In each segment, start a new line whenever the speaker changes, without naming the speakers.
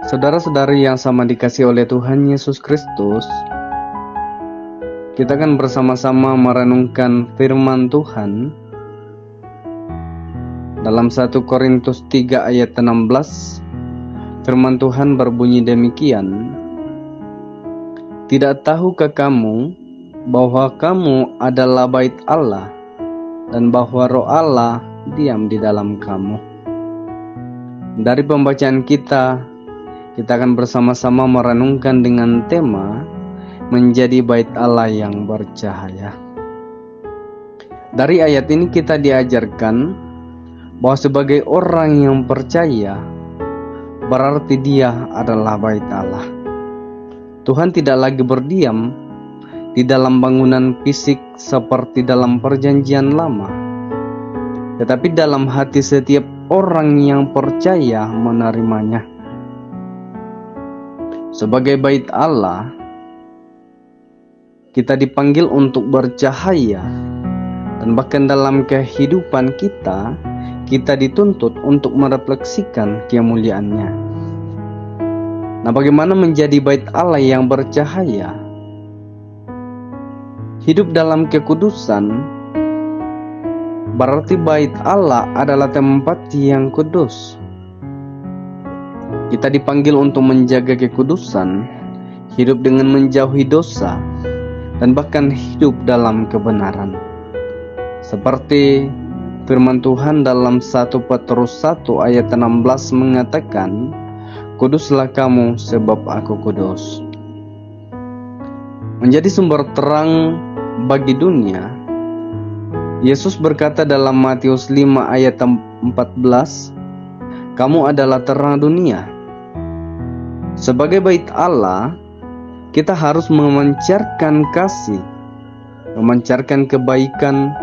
Saudara-saudari yang sama dikasihi oleh Tuhan Yesus Kristus, kita akan bersama-sama merenungkan firman Tuhan dalam 1 Korintus 3 ayat 16. Firman Tuhan berbunyi demikian, "Tidak tahukah kamu bahwa kamu adalah bait Allah dan bahwa Roh Allah diam di dalam kamu?" Dari pembacaan kita akan bersama-sama merenungkan dengan tema menjadi bait Allah yang bercahaya. Dari ayat ini kita diajarkan bahwa sebagai orang yang percaya, berarti dia adalah bait Allah. Tuhan tidak lagi berdiam di dalam bangunan fisik seperti dalam perjanjian lama, tetapi dalam hati setiap orang yang percaya menerimanya. Sebagai bait Allah, kita dipanggil untuk bercahaya, dan bahkan dalam kehidupan kita dituntut untuk merefleksikan kemuliaan-Nya. Nah, bagaimana menjadi bait Allah yang bercahaya? Hidup dalam kekudusan berarti bait Allah adalah tempat yang kudus. Kita dipanggil untuk menjaga kekudusan, hidup dengan menjauhi dosa, dan bahkan hidup dalam kebenaran. Seperti firman Tuhan dalam 1 Petrus 1 ayat 16 mengatakan, "Kuduslah kamu sebab aku kudus." Menjadi sumber terang bagi dunia, Yesus berkata dalam Matius 5 ayat 14, "Kamu adalah terang dunia." Sebagai bait Allah, kita harus memancarkan kasih, memancarkan kebaikan,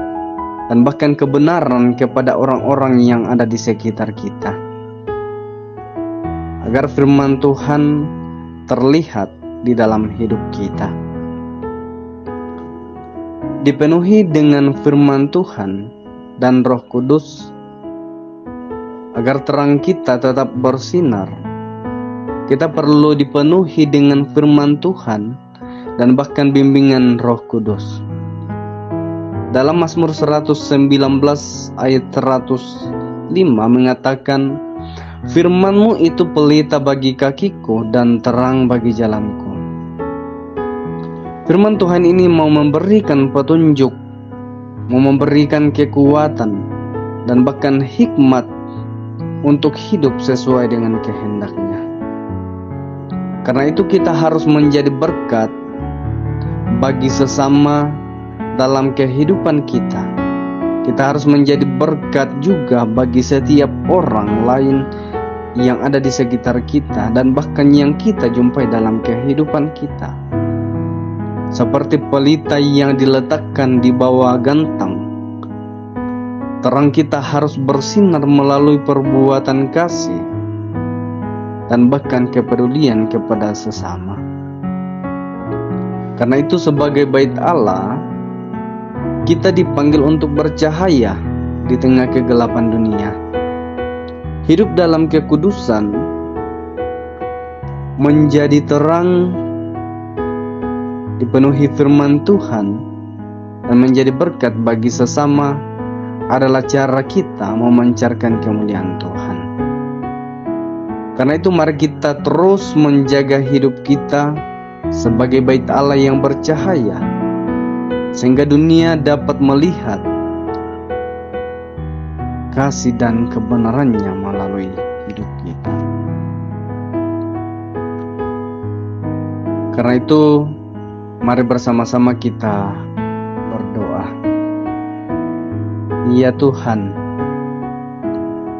dan bahkan kebenaran kepada orang-orang yang ada di sekitar kita, agar firman Tuhan terlihat di dalam hidup kita. Dipenuhi dengan firman Tuhan dan Roh Kudus, agar terang kita tetap bersinar. Kita perlu dipenuhi dengan firman Tuhan dan bahkan bimbingan Roh Kudus. Dalam Mazmur 119 ayat 105 mengatakan, "Firman-Mu itu pelita bagi kakiku dan terang bagi jalanku." Firman Tuhan ini mau memberikan petunjuk, mau memberikan kekuatan, dan bahkan hikmat untuk hidup sesuai dengan kehendak-Nya. Karena itu kita harus menjadi berkat bagi sesama dalam kehidupan kita. Kita harus menjadi berkat juga bagi setiap orang lain yang ada di sekitar kita dan bahkan yang kita jumpai dalam kehidupan kita. Seperti pelita yang diletakkan di bawah gantang, terang kita harus bersinar melalui perbuatan kasih dan bahkan kepedulian kepada sesama. Karena itu sebagai bait Allah, kita dipanggil untuk bercahaya di tengah kegelapan dunia. Hidup dalam kekudusan, menjadi terang, dipenuhi firman Tuhan, dan menjadi berkat bagi sesama adalah cara kita memancarkan kemuliaan Tuhan. Karena itu mari kita terus menjaga hidup kita sebagai bait Allah yang bercahaya, sehingga dunia dapat melihat kasih dan kebenarannya melalui hidup kita. Karena itu mari bersama-sama kita berdoa. Ya Tuhan,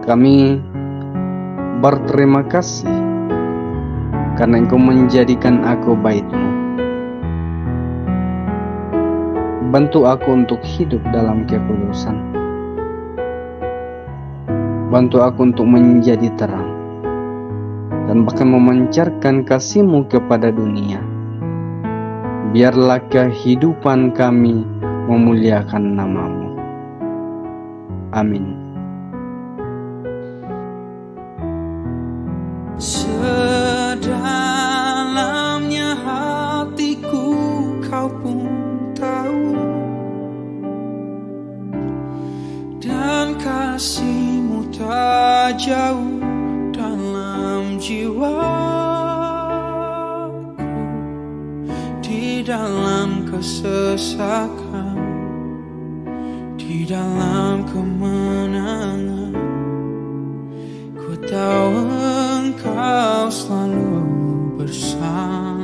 kami berterima kasih karena Engkau menjadikan aku bait-Mu. Bantu aku untuk hidup dalam kekudusan. Bantu aku untuk menjadi terang dan bahkan memancarkan kasih-Mu kepada dunia. Biarlah kehidupan kami memuliakan nama-Mu. Amin.
Semua tahu dalam jiwaku, di dalam kesesakan, di dalam kemenangan, ku tahu Engkau selalu bersama.